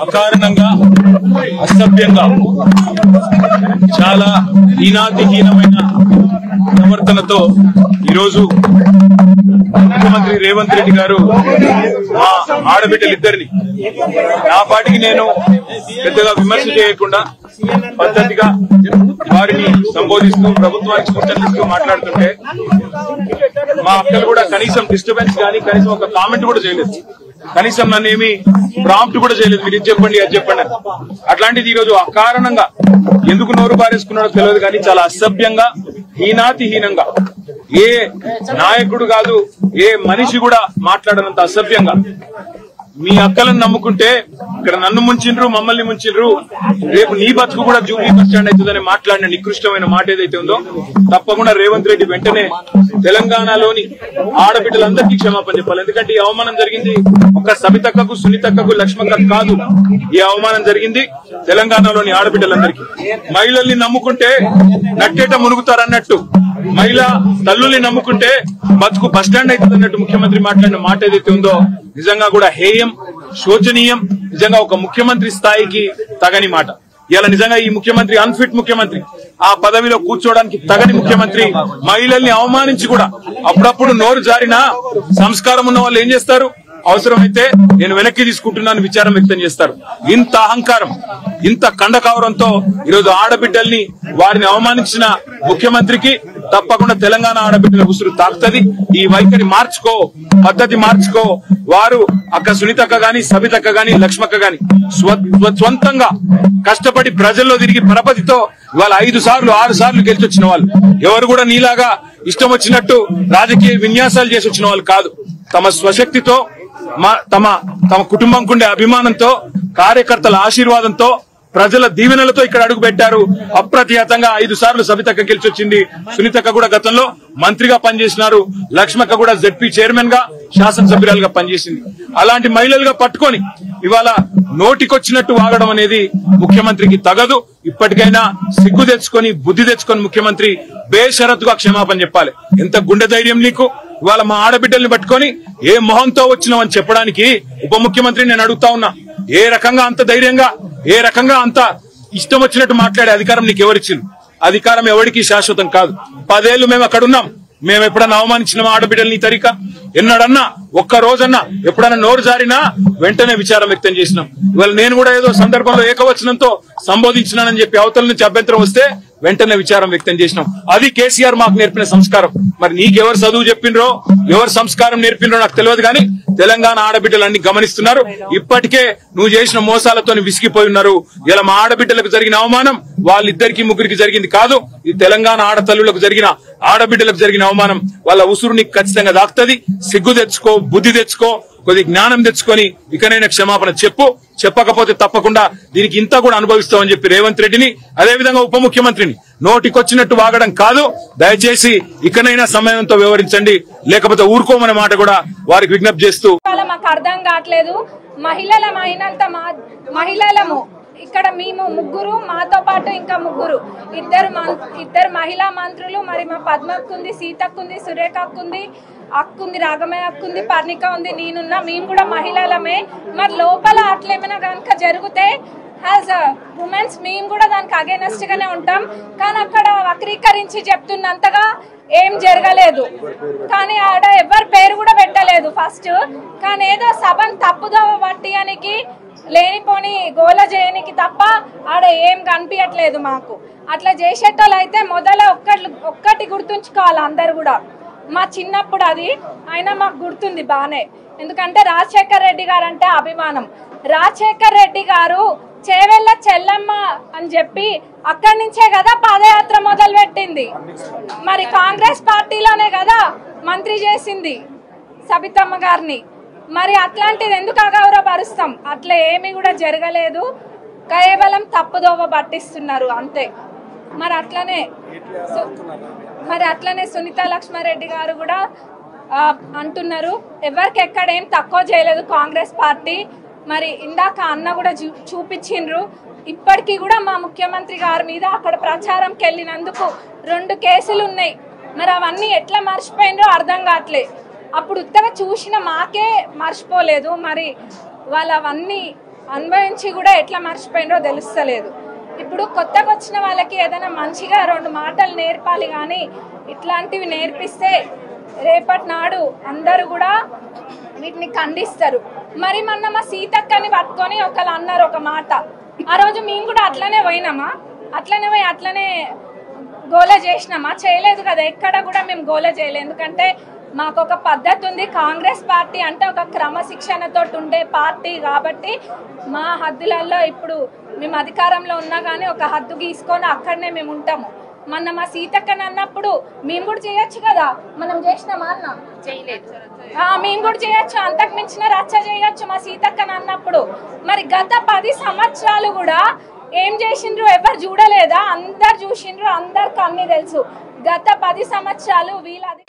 అకారణంగా అసభ్యంగా చాలా హీనాతిహీనమైన ప్రవర్తనతో ఈరోజు ముఖ్యమంత్రి రేవంత్ రెడ్డి గారు మా ఆడబిడ్డలిద్దరిని నా పాటికి నేను పెద్దగా విమర్శ చేయకుండా పద్ధతిగా వారిని సంబోధిస్తూ ప్రభుత్వానికి సూచనలిస్తూ మాట్లాడుతుంటే మా అక్కలు కూడా కనీసం డిస్టర్బెన్స్ కానీ కనీసం ఒక కామెంట్ కూడా చేయలేదు. కనీసం నన్నేమి ప్రాంప్ట్ కూడా చేయలేదు. మీరు ఇది చెప్పండి అది చెప్పండి. అట్లాంటిది ఈరోజు అకారణంగా ఎందుకు నోరు బారేసుకున్నాడో తెలియదు కానీ చాలా అసభ్యంగా హీనాతిహీనంగా ఏ నాయకుడు కాదు ఏ మనిషి కూడా మాట్లాడనంత అసభ్యంగా మీ అక్కలను నమ్ముకుంటే ఇక్కడ నన్ను ముంచిండ్రు మమ్మల్ని ముంచిండ్రు రేపు నీ బతుకు కూడా జూబ్లీ బస్ స్టాండ్ అవుతుందని మాట్లాడిన నికృష్టమైన మాట ఏదైతే ఉందో తప్పకుండా రేవంత్ రెడ్డి వెంటనే తెలంగాణలోని ఆడబిడ్డలందరికీ క్షమాపణ చెప్పాలి. ఎందుకంటే ఈ అవమానం జరిగింది ఒక సబితక్కకు సునీతక్కకు లక్ష్మక్కకు కాదు. ఈ అవమానం జరిగింది తెలంగాణలోని ఆడబిడ్డలందరికీ. మహిళల్ని నమ్ముకుంటే నట్టేట మునుగుతారన్నట్టు మహిళా తల్లుల్ని నమ్ముకుంటే బతుకు బస్టాండ్ అవుతుంది అన్నట్టు ముఖ్యమంత్రి మాట్లాడిన మాట ఏదైతే ఉందో నిజంగా కూడా హేయం శోచనీయం. నిజంగా ఒక ముఖ్యమంత్రి స్థాయికి తగని మాట. ఇలా నిజంగా ఈ ముఖ్యమంత్రి అన్ఫిట్ ముఖ్యమంత్రి, ఆ పదవిలో కూర్చోవడానికి తగని ముఖ్యమంత్రి. మహిళల్ని అవమానించి కూడా అప్పుడప్పుడు నోరు జారినా సంస్కారం ఉన్న వాళ్ళు ఏం చేస్తారు? అవసరమైతే నేను వెనక్కి తీసుకుంటున్నాను విచారం వ్యక్తం చేస్తారు. ఇంత అహంకారం ఇంత కండకావరంతో ఈరోజు ఆడబిడ్డల్ని వారిని అవమానించిన ముఖ్యమంత్రికి తప్పకుండా తెలంగాణ ఆడబిడ్డల ఉసురు తాకుతుంది. ఈ వైఖరి మార్చుకో, పద్ధతి మార్చుకో. వారు అక్క సునీతక్క గాని సబితక్క గాని లక్ష్మక్క గాని స్వంతంగా కష్టపడి ప్రజల్లో తిరిగి పరపతితో ఇవాళ 5 సార్లు 6 సార్లు గెలిచొచ్చిన వాళ్ళు. ఎవరు కూడా నీలాగా ఇష్టం వచ్చినట్టు రాజకీయ విన్యాసాలు చేసి వచ్చిన వాళ్ళు కాదు. తమ స్వశక్తితో తమ కుటుంబంకుండే అభిమానంతో కార్యకర్తల ఆశీర్వాదంతో ప్రజల దీవెనలతో ఇక్కడ అడుగు పెట్టారు. అప్రతిహతంగా 5 సార్లు సబితక్క గెలిచొచ్చింది. సునీతక్క కూడా గతంలో మంత్రిగా పనిచేసినారు. లక్ష్మక్క కూడా జెడ్పీ చైర్మన్ గా శాసనసభ్యురాలుగా పనిచేసింది. అలాంటి మహిళలుగా పట్టుకొని ఇవాళ నోటికొచ్చినట్టు వాగడం అనేది ముఖ్యమంత్రికి తగదు. ఇప్పటికైనా సిగ్గు తెచ్చుకొని బుద్ధి తెచ్చుకొని ముఖ్యమంత్రి బేషరతుగా క్షమాపణ చెప్పాలి. ఎంత గుండె ధైర్యం నీకు? ఇవాళ మా ఆడబిడ్డల్ని పట్టుకొని ఏ మొహంతో వచ్చినావని చెప్పడానికి ఉప ముఖ్యమంత్రి నేను అడుగుతా ఉన్నా. ఏ రకంగా అంత ధైర్యంగా ఏ రకంగా అంత ఇష్టం వచ్చినట్టు మాట్లాడే అధికారం నీకు ఎవరిచ్చింది? అధికారం ఎవరికి శాశ్వతం కాదు. 10 ఏళ్లు మేము అక్కడున్నాం. మేము ఎప్పుడన్నా అవమానించిన ఆడబిడ్డల్ని తరిక ఎన్నడన్నా ఒక్క రోజన్నా ఎప్పుడన్నా నోరు జారినా వెంటనే విచారం వ్యక్తం చేసినాం. ఇవాళ నేను కూడా ఏదో సందర్భంలో ఏకవచనంతో సంబోధించినానని చెప్పి అవతల నుంచి అభ్యంతరం వస్తే వెంటనే విచారం వ్యక్తం చేసినాం. అది కేసీఆర్ మాకు నేర్పిన సంస్కారం. మరి నీకెవరు చదువు చెప్పిండ్రో ఎవరు సంస్కారం నేర్పిండ్రో నాకు తెలియదు కానీ తెలంగాణ ఆడబిడ్డలన్నీ గమనిస్తున్నారు. ఇప్పటికే నువ్వు చేసిన మోసాలతో విసిగిపోయి ఉన్నారు. ఇలా మా ఆడబిడ్డలకు జరిగిన అవమానం వాళ్ళిద్దరికి ముగ్గురికి జరిగింది కాదు. ఈ తెలంగాణ ఆడతల్లులకు జరిగిన ఆడబిడ్డలకు జరిగిన అవమానం వాళ్ళ ఉసురు నీకు ఖచ్చితంగా దాక్తది. సిగ్గు తెచ్చుకో, బుద్ధి తెచ్చుకో, కొద్ది జ్ఞానం తెచ్చుకొని ఇకనైనా క్షమాపణ చెప్పు. చెప్పకపోతే తప్పకుండా దీనికి ఇంత కూడా అనుభవిస్తామని చెప్పి రేవంత్ రెడ్డిని అదేవిధంగా ఉప ముఖ్యమంత్రిని నోటికొచ్చినట్టు వాగడం కాదు. దయచేసి ఇకనైనా సమయంతో వ్యవహరించండి, లేకపోతే ఊరుకోమనే మాట కూడా వారికి విజ్ఞప్తి చేస్తూ మాకు అర్థం కావట్లేదు. మహిళలము ఇక్కడ మేము ముగ్గురు, మాతో పాటు ఇంకా ముగ్గురు ఇద్దరు మహిళా మంత్రులు. మరి మా పద్మక్కుంది, సీతక్కుంది, సురేఖక్కుంది, అక్కుంది, రాగమయ్య అక్కుంది, పర్ణిక ఉంది, నేనున్నా. మేము కూడా మహిళలమే. మరి లోపల అట్లేమైనా కనుక జరిగితే యాజ్ ఉమెన్స్ మేము కూడా దానికి అగైనెస్ట్ గానే ఉంటాం. కానీ అక్కడ వక్రీకరించి చెప్తున్నంతగా ఏం జరగలేదు. కానీ ఆడ ఎవరి పేరు కూడా పెట్టలేదు ఫస్ట్. కానీ ఏదో సభను తప్పుదో పట్టియానికి లేనిపోని గోల చేయనికి తప్ప ఆడ ఏం కనిపించట్లేదు మాకు. అట్లా చేసేటోళ్ళు అయితే మొదల ఒక్కటి గుర్తుంచుకోవాలి అందరు కూడా. మా చిన్నప్పుడు అది అయినా మాకు గుర్తుంది బానే. ఎందుకంటే రాజశేఖర్ రెడ్డి గారు అంటే అభిమానం. రాజశేఖర్ రెడ్డి గారు చేవెళ్ళ చెల్లమ్మ అని చెప్పి అక్కడి నుంచే కదా పాదయాత్ర మొదలు పెట్టింది. మరి కాంగ్రెస్ పార్టీలోనే కదా మంత్రి చేసింది సబితమ్మ గారిని. మరి అట్లాంటిది ఎందుకు అగౌరవపరుస్తాం? అట్లా ఏమీ కూడా జరగలేదు. కేవలం తప్పుదోవ పట్టిస్తున్నారు అంతే. మరి అట్లనే సునీత లక్ష్మారెడ్డి గారు కూడా అంటున్నారు ఎవరికి ఎక్కడేం తక్కువ చేయలేదు కాంగ్రెస్ పార్టీ. మరి ఇందాక అన్న కూడా చూపించిండ్రు. ఇప్పటికీ కూడా మా ముఖ్యమంత్రి గారి మీద అక్కడ ప్రచారంకి వెళ్ళినందుకు 2 కేసులు ఉన్నాయి. మరి అవన్నీ ఎట్లా మర్చిపోయినరో అర్థం కావట్లే. అప్పుడు ఉత్తగా చూసిన మాకే మర్చిపోలేదు. మరి వాళ్ళు అవన్నీ అనుభవించి కూడా ఎట్లా మర్చిపోయినో తెలుస్తలేదు. ఇప్పుడు కొత్తగా వచ్చిన వాళ్ళకి ఏదైనా మంచిగా 2 మాటలు నేర్పాలి, కానీ ఇట్లాంటివి నేర్పిస్తే రేపటి నాడు అందరూ కూడా వీటిని ఖండిస్తారు. మరి మొన్న మా సీతక్కని పట్టుకొని ఒకళ్ళు అన్నారు ఒక మాట. ఆ రోజు మేము కూడా అట్లనే పోయినామా? అట్లనే పోయి అట్లనే గోల చేసినామా? చేయలేదు కదా, ఎక్కడ కూడా మేము గోల చేయలేదు. ఎందుకంటే మాకు ఒక పద్ధతి ఉంది. కాంగ్రెస్ పార్టీ అంటే ఒక క్రమశిక్షణతో ఉండే పార్టీ కాబట్టి మా హద్దులలో ఇప్పుడు మేము అధికారంలో ఉన్నా కానీ ఒక హద్దు గీసుకొని అక్కడనే మేము ఉంటాము. మొన్న మా సీతక్కని అన్నప్పుడు మేము కూడా చేయొచ్చు కదా, మనం చేసినామా అన్న? చేయలేదు. మేము కూడా చేయొచ్చు, అంతకు మించిన రచ్చ చేయొచ్చు మా సీతక్కని అన్నప్పుడు. మరి గత 10 సంవత్సరాలు కూడా ఏం చేసిండ్రు ఎవరు చూడలేదా? అందరు చూసిండ్రు, అందరికి అన్ని తెలుసు. గత 10 సంవత్సరాలు వీళ్ళది